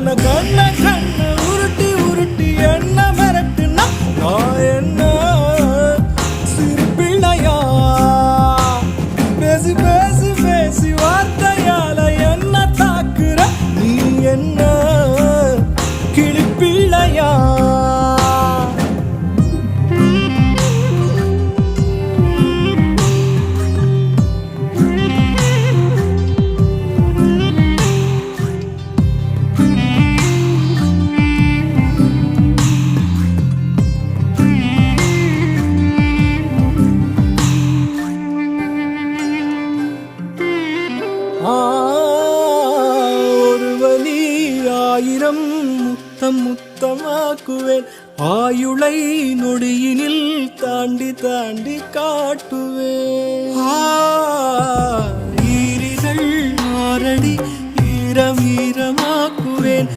கண்ண கண்ண உருட்டி உருட்டி என்ன மிரட்டுனா நான் என்ன சிறு பிள்ளையா பேசி பேசி பேசி வார்த்தையால என்ன தாக்குற நீ என்ன கிளிப்பிள்ளையா ஒரு வலி ஆயிரம் முத்தம் முத்தமாக்குவேன் ஆயுளை நொடியினில் தாண்டி தாண்டி காட்டுவேன் ஈரிகள் மாரடி ஈரம்